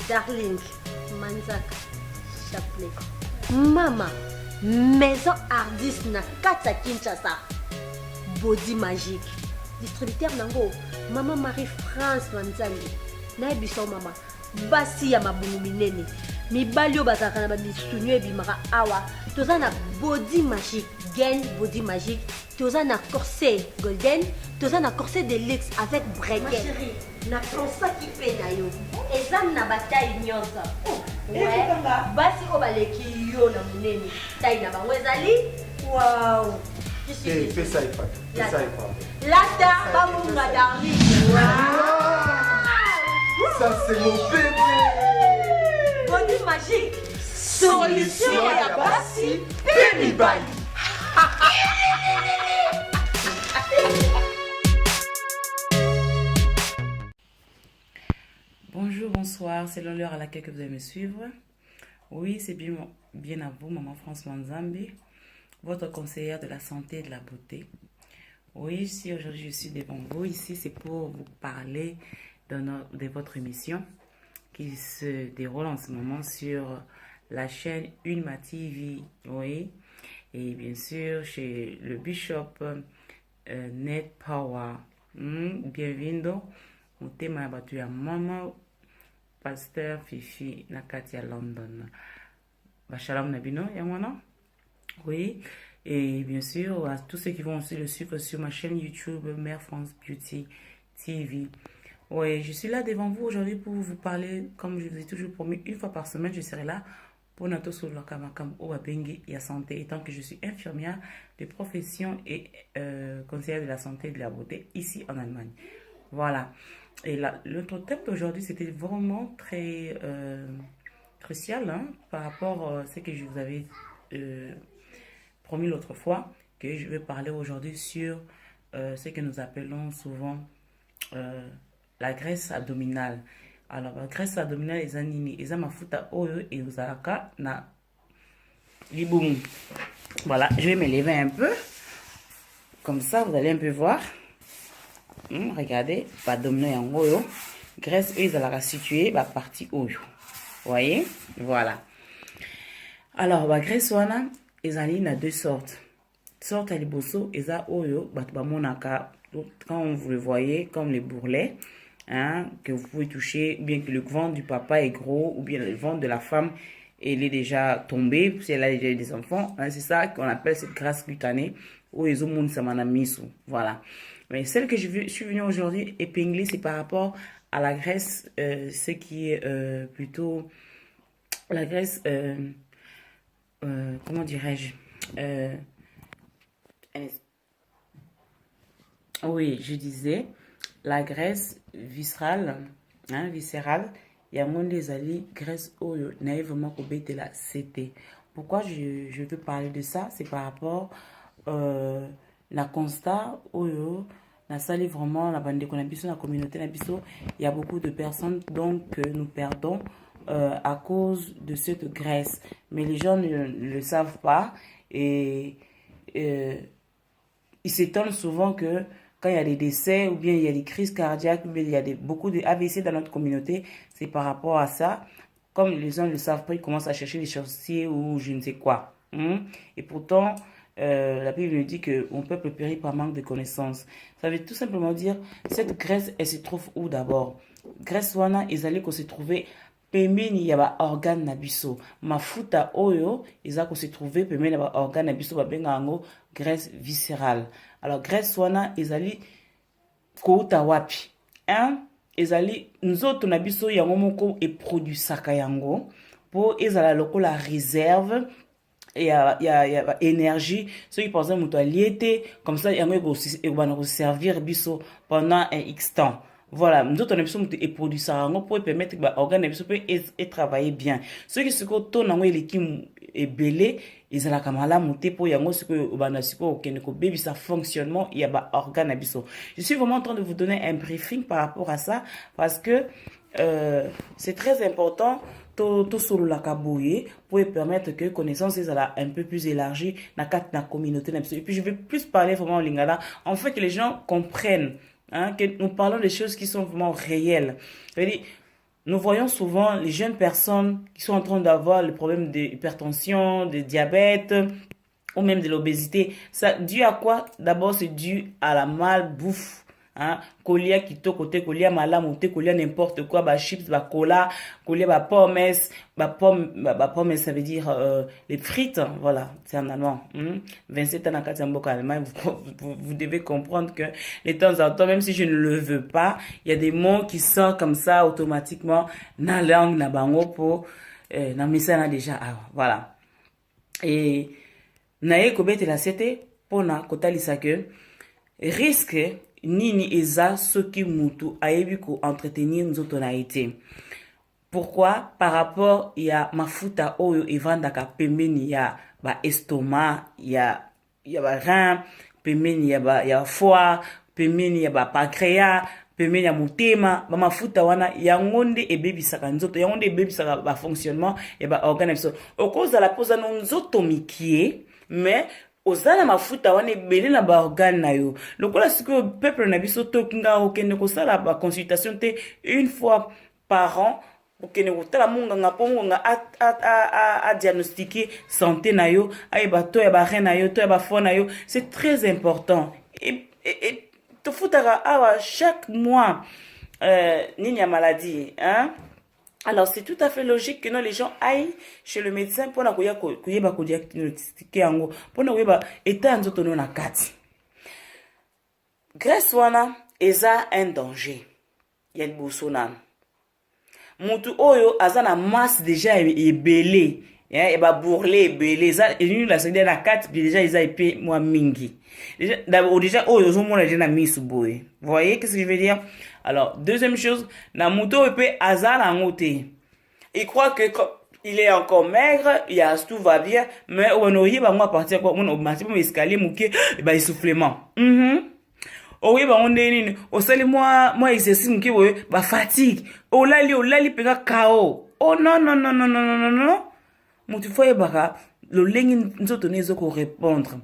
Darling, Manzak, Chapelet. Mama, maison artiste na Katsa Kinshasa. Body magique. Distributeur nango, Maman Marie-France Manzangi. Naebiso mama, basi ya mabungu minene. Mibali bazaka na babisunyo ebimaka awa. Toza na body magique, gain body magique. Toza na corset golden, toza na corset de luxe avec breguet. Ma chérie, na tronça qui fait na yo. Ezam na bataille nyonso. Ouais. Basi o baleki yo na munene. Taille na bango ezali. Wow. Fais ça et pas. Fais ça et pas. Lata bamunga darling. Ça c'est mon bébé. Body magique. Solution ya basi. Baby bye. Bonjour, bonsoir, c'est l'heure à laquelle vous allez me suivre. Oui, c'est bien à vous, Maman France Manzambi, votre conseillère de la santé et de la beauté. Oui, si aujourd'hui je suis devant vous, ici c'est pour vous parler de votre émission qui se déroule en ce moment sur la chaîne Unma TV, oui, et bien sûr chez le Bishop Net Power. Bienvenue au thème abattu à Maman Pasteur Fifi Nakatia London. Shalom Nabino, Yamwana. Oui, et bien sûr à tous ceux qui vont aussi le suivre sur ma chaîne YouTube Mère France Beauty TV. Oui, je suis là devant vous aujourd'hui pour vous parler, comme je vous ai toujours promis, une fois par semaine, je serai là pour notre sur le Kamakam Owabengi et santé, étant que je suis infirmière de profession et conseillère de la santé et de la beauté ici en Allemagne. Voilà. Et là, notre thème d'aujourd'hui, c'était vraiment très crucial par rapport à ce que je vous avais promis l'autre fois, que je vais parler aujourd'hui sur ce que nous appelons souvent la graisse abdominale. Alors, la graisse abdominale, les anini, les amafuta oyo et uzaraka na liboum. Voilà, je vais me lever un peu. Comme ça, vous allez un peu voir. Regardez, abdominaux yango yo. Graisse eux, ils allaient situer la partie oyo. Voyez? Voilà. Alors, la graisse wana, ils allaient na deux sortes. Sorte à liboso, ils a oyo, monaka. Quand vous le voyez, comme les bourrelets. Que vous pouvez toucher, bien que le ventre du papa est gros ou bien le ventre de la femme elle est déjà tombée, si elle a déjà des enfants, c'est ça qu'on appelle cette graisse cutanée ou les hommes samanamisu. Voilà. Mais celle que je suis venue aujourd'hui épingler, c'est par rapport à la graisse, ce qui est plutôt la graisse, comment dirais-je, oui, je disais la graisse viscérale, viscérale, il y a mon des alliés graisse oyo naïvement de la CT. Pourquoi je veux parler de ça? C'est par rapport la constat oyo na sali vraiment la bande qu'on a la communauté nabiso, il y a beaucoup de personnes donc que nous perdons à cause de cette graisse, mais les gens ne le savent pas et ils s'étonnent souvent que quand il y a des décès ou bien il y a des crises cardiaques, ou bien il y a beaucoup de AVC dans notre communauté, c'est par rapport à ça. Comme les gens ne le savent pas, ils commencent à chercher des sorciers ou je ne sais quoi. Et pourtant, la Bible nous dit que mon peuple périt par manque de connaissances. Ça veut tout simplement dire, cette graisse, elle se trouve où d'abord? Graisse wana, ils allaient qu'on se trouvait pembeni ya ba organe na biso. Mafuta oyo, ils allaient qu'on se trouvait pembeni ya ba organe na biso, ba benga ango graisse viscérale. Alors, graisse wana, ezali kouta wapi. Ils allaient, nous autres, na biso yango moko et produit saka yango, pour ezala loko la réserve, et y a énergie, ceux qui pensent que liété, comme ça, yango va servir biso pendant un X temps. Voilà, nous autres, on a besoin de produire ça pour permettre que l'organe et travailler bien. Ceux qui se tournent l'équipe est belé, ils ont la caméra montée pour yango ce que ça fonctionnement il y a organe abisso. Je suis vraiment en train de vous donner un briefing par rapport à ça parce que c'est très important tout sur la cabouille pour permettre que connaissance soit un peu plus élargie dans la communauté. Et puis je vais plus parler vraiment en lingala en fait que les gens comprennent hein, que nous parlons des choses qui sont vraiment réelles. C'est-à-dire, nous voyons souvent les jeunes personnes qui sont en train d'avoir le problème d'hypertension, de diabète, ou même de l'obésité. Ça, dû à quoi? D'abord, c'est dû à la malbouffe. Hein? Kolia kito côté kolia malamoute, kolia n'importe quoi, bah chips, bah cola, kolia bah pommes, ça veut dire les frites, hein, voilà, c'est en allemand. 27 ans en Katamboka allemand, vous devez comprendre que de temps en temps, même si je ne le veux pas, il y a des mots qui sortent comme ça automatiquement dans la langue, na bango pour, dans le déjà, voilà. Et naye kobete la sete, pona kotalisa que risque nini eza soki mutu ayebi ko entretenir nzoto na été. Pourquoi? Par rapport ya mafuta oyo evandaka pembeni ya ba estomac, ya ba rein, pembeni ya foie, pembeni ya ba pancréas, pembeni ya motema, ba mafuta wana yango nde ebebisaka nzoto, yango nde ebebisaka ba fonctionnement ya ba organe biso. Okozala poza no nzoto mikie, mais ozala mafuta wana ebele na ba organe na yo. Lokola siko peuple na biso tokinga okende kosala ba consultation te une fois par an, okende kotala munganga po munganga a diagnostiquer santé na yo, ayeba to ya ba rein na yo, to ya ba foie na yo, c'est très important. Et to futaka awa chaque mois nini ya maladie, hein? Alors, c'est tout à fait logique que non, les gens aillent chez le médecin pour diagnostiquer en gros, pour état en na kati. Graisse wana, eza un danger. Il y a une boussonane. Mutu oyo, azana masse déjà ebele. Et ba bourrelé ebele. Eza, et nous, la seconde na kati, déjà, eza épé, moi, mingi. Déjà, oyo, zo mona déjà na misu boy. Vous voyez, qu'est-ce que je veux dire? Alors, deuxième chose, na muto epe azala ngote. Il croit que il est encore maigre, tout va bien, mais on aurait pas moi partir quoi, on maximum escalier mouké, bah essoufflement. Oui, bah on est au sali moi exercice mouké bah fatigue. Oh lali pega KO. Oh non. Mutu foye baka le lengi nzoto nezo ko répondre.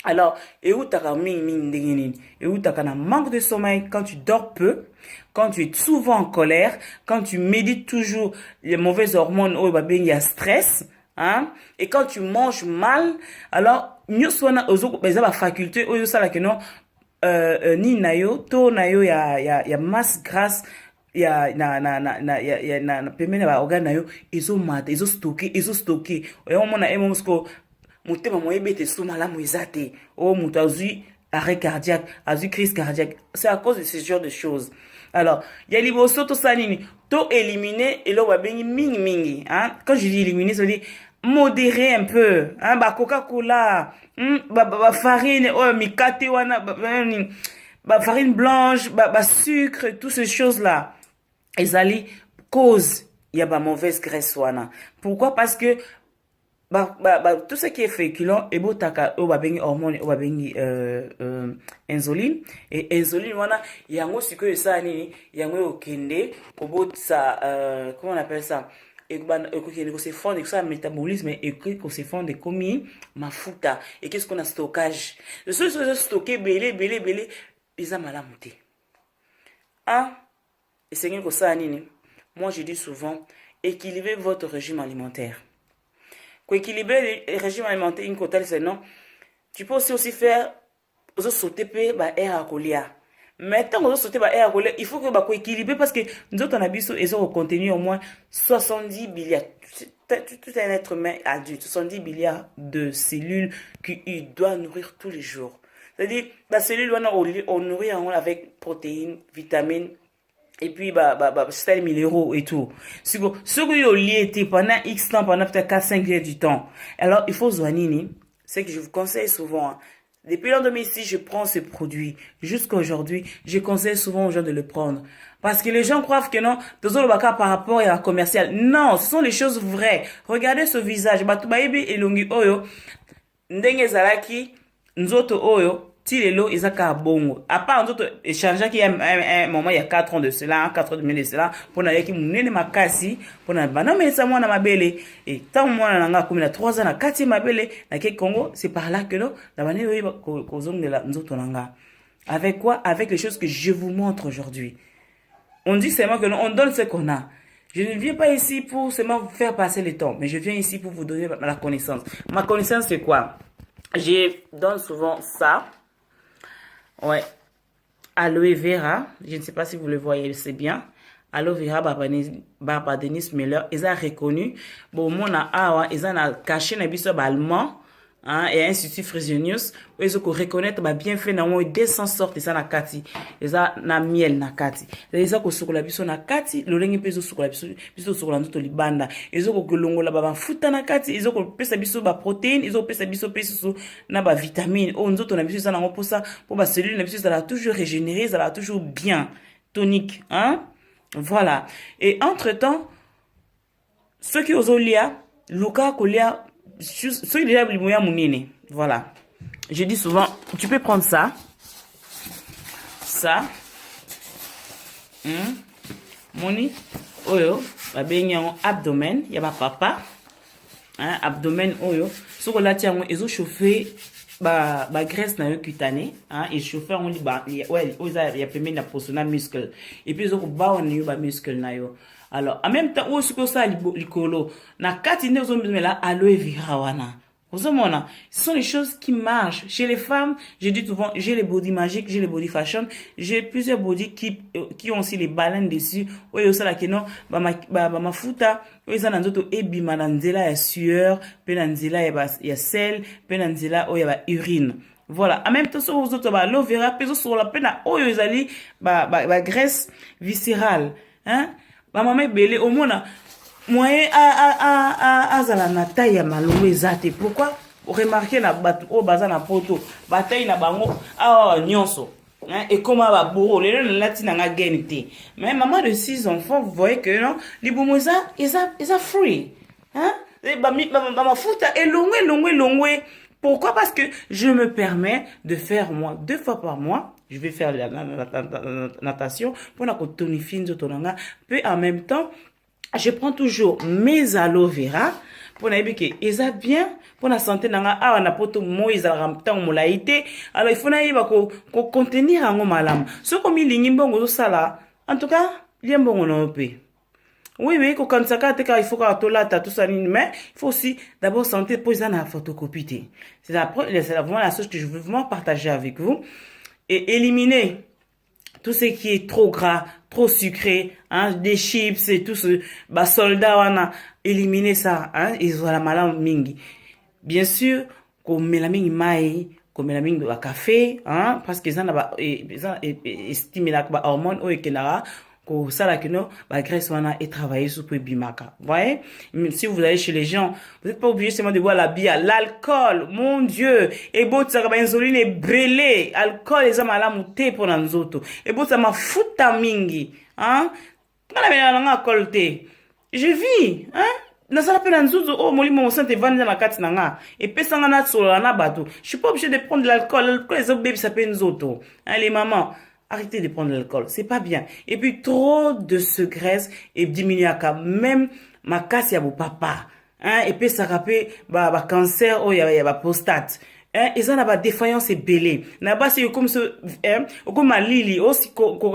Alors, et où t'as un manque de sommeil quand tu dors peu, quand tu es souvent en colère, quand tu médites toujours les mauvaises hormones, il y a stress, hein, et quand tu manges mal, alors, nous sommes la faculté, ni nayo, to nayo, ya masse grasse, ya pemene ba organe nayo, ils ont stocké, motema moyebete sous malamu ezate o mutu azui arrêt cardiaque, azui crise cardiaque. C'est à cause de ce genre de choses. Alors, il y a liboso to sanini to éliminer et là on va mingi, hein. Quand je dis éliminer, ça veut dire modérer un peu, hein, ba Coca-Cola, ba farine, mikate wana, ba farine blanche, ba sucre, toutes ces choses là. Ezali cause il y a ba mauvaise graisse wana. Pourquoi? Parce que tout ce qui est féculent et botaka bengi hormone bengi insuline et insuline wana yango siko ça nini yango okende kobotsa comment on appelle ça et ko se fondre ça métabolisme et ko se fondre comme mafuta et qu'est-ce qu'on a stockage le seul stocké belé ils malamuté ah et c'est que ça nini moi je dis souvent équilibrez votre régime alimentaire. Pour équilibrer le régime alimentaire, une côté, c'est non. Tu peux aussi faire, sauter air à colia. Mais tant que vous sautez air à colia, il faut que vous équilibrer parce que nous autres, on a besoin de contenir au moins 70 milliards. Tout un être humain adulte, 70 milliards de cellules qu'il doit nourrir tous les jours. C'est-à-dire, la cellule, on nourrit avec protéines, vitamines, et puis sel minéraux et tout. Ce que vous liez pendant X temps, pendant peut-être 4-5 heures du temps. Alors, il faut zoanini. C'est que je vous conseille souvent. Hein. Depuis l'an 2006, je prends ce produit. Jusqu'à aujourd'hui, je conseille souvent aux gens de le prendre. Parce que les gens croient que non, par rapport à la commerciale. Non, ce sont les choses vraies. Regardez ce visage. Batubaebi elongi oyo. Ndenge zalaki, nzoto oyo. Tilelo izaka bongo. À part nous autres échangeant qui un moment il y a 4 ans de cela, 4 ans de cela, pour na yaki munene makasi, pour na bana mesa mwana mabele et tant mwana nanga comme na 3 ans na 4e mabele na ke Congo, c'est par là que non, la bana yo ko zongela nzoto nanga. Avec quoi? Avec les choses que je vous montre aujourd'hui. On dit seulement que on donne ce qu'on a. Je ne viens pas ici pour seulement vous faire passer le temps, mais je viens ici pour vous donner la connaissance. Ma connaissance, c'est quoi? Je donne souvent ça. Ouais. Aloe vera. Je ne sais pas si vous le voyez, c'est bien. Aloe vera, Barbara Denis Miller. Ils ont reconnu. Bon, mon a, ils ont caché na biso allemand. Hein, et Institut Fresenius, ils ont reconnaître bah bien fait dans 200 sortes ça na kati, ils ont na miel na kati, ils ont kosukola biso na kati, lolengi peso sukola biso sukola ndoto libanda, ils ont kolongola ba futa na kati, ils ont pesa biso ba protéines, ils ont pesa biso peso na ba vitamines, oh ndoto na biso ça na pour ça pour ba cellules na biso ça va toujours régénérer, ça va toujours bien tonique, hein, voilà. Et entre temps, ceux qui osent lire, Luca Kolia ceux déjà voilà. Je dis souvent, tu peux prendre ça, moni, oyo, ba benyango abdomen, ya ba papa, hein, abdomen oyo, ce que là tiens, ils ont chauffé ba graisse na yo cutanée, hein, et chauffer on dit ba, ouais, il y a permis la position na muscle, et puis ils ont ba on yo ba muscle na yo. Alors, en même temps, où est-ce que ça likolo na kati ne zo la aloe vera wana. Ce sont les choses qui marchent. Chez les femmes, je dis souvent, j'ai les body magiques, j'ai les body fashion, j'ai plusieurs body qui ont aussi les baleines dessus. Oui, aussi là qui non, ma futa, oui ça nanzoto ebi mananzela ya sueur, penanzela ya sel, penanzela ya ba urine. Voilà. En même temps, sur les autres, aloe vera, peso sur la pena, ils ali, graisse viscérale, hein. Maman belé au moins moyen azala na taille ya malongo ezate. Pourquoi? Remarquez na batu o baza na poto bataille na bango nyonso, hein, et comme ba boro les latina nga genité. Mais maman de 6 enfants, vous voyez que non, les bomoza isa free, hein, ma futa elongwe. Pourquoi? Parce que je me permets de faire 2 fois par mois. Je vais faire la natation pour la tonifier notre puis en même temps, je prends toujours mes aloe vera pour na que ils bien pour la santé nanga a na poto mo ils ramtan molaité. Alors il faut na iba ko contenir en malam. Ce comme il ngimbo sala. En tout cas, bien bon on peut. Oui, quand ça il faut que tout ça, mais il faut aussi d'abord santé pour ça na photocopie. C'est vraiment la chose que je veux vraiment partager avec vous. Et éliminer tout ce qui est trop gras, trop sucré, hein, des chips et tout ce, soldats, on a éliminé ça, hein, ils ont la maladie mingi. Bien sûr, comme mélamine maï, comme mélamine de café, hein, parce qu'ils ont estimé la hormone ou ekenara, que ça là que non, graisse wana et travailler sur peu bimaka. Vous voyez? Même si vous allez chez les gens, vous n'êtes pas obligé seulement de boire la bière, l'alcool, mon Dieu, et beau ça va insuline et brûler, alcool les hommes à la montée pour nous autres. Et beau ça m'a fouta mingi, hein? Quand la meilleure langue alcool té, je vis, hein? Na sala pe na nzuzu oh molimo mo sante vendre na kati na nga et pesa nga na solo na bato. Je suis pas obligé de prendre de l'alcool, les autres bébés ça peut nous autres. Hein, les mamans, arrêtez de prendre l'alcool, c'est pas bien. Et puis trop de ce graisse et diminuer à même ma casse ya papa. Hein, et puis ça rappelle cancer oh ya prostate. Hein, ils ont la défaillance et belé. Na bas c'est comme ce comme lili aussi ko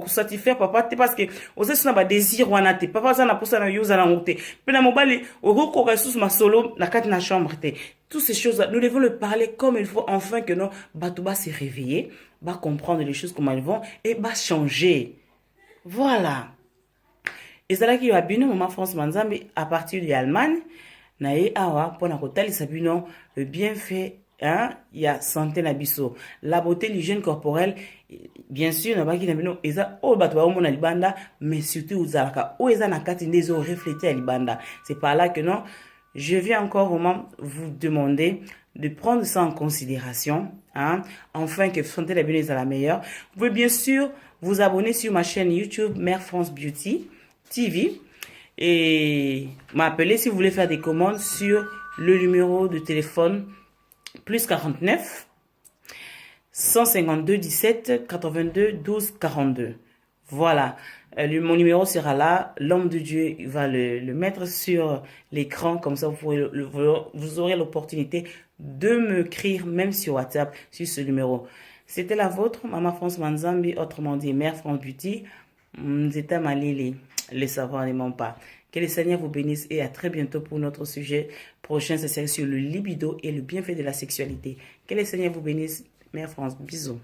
satisfaire papa parce que aussi ça na désir wana te papa ça na pour ça na yuza na ngote. Pe na mobali ko ressource ma solo na kati na chambre te. Toutes ces choses nous devons le parler comme il faut enfin que non batouba se réveiller, va comprendre les choses comment elles vont et va changer. Voilà. Et c'est là qu'il y a bien maman France Manzambi à partir de l'Allemagne. Nae awa pour na kotali sabino le bienfait hein il y a santé na biso la beauté l'hygiène corporelle bien sûr na baki na bino eza o bato ba mona libanda mais surtout uzalaka o eza na kati ndezo refléter à libanda. C'est par là que non je viens encore vraiment vous demander de prendre ça en considération, hein, afin que santé la bino est la meilleure. Vous pouvez bien sûr vous abonner sur ma chaîne YouTube Mère France Beauty TV. Et m'appeler si vous voulez faire des commandes sur le numéro de téléphone plus 49 152 17 82 12 42. Voilà. Mon numéro sera là. L'homme de Dieu va le mettre sur l'écran. Comme ça, vous aurez l'opportunité de me écrire même sur WhatsApp sur ce numéro. C'était la vôtre, Maman France Manzambi, autrement dit Mère France Beauty. Nzeta Malili, le savoir ne ment pas. Que le Seigneur vous bénisse et à très bientôt pour notre sujet prochain, c'est sur le libido et le bienfait de la sexualité. Que le Seigneur vous bénisse, Mère France. Bisous.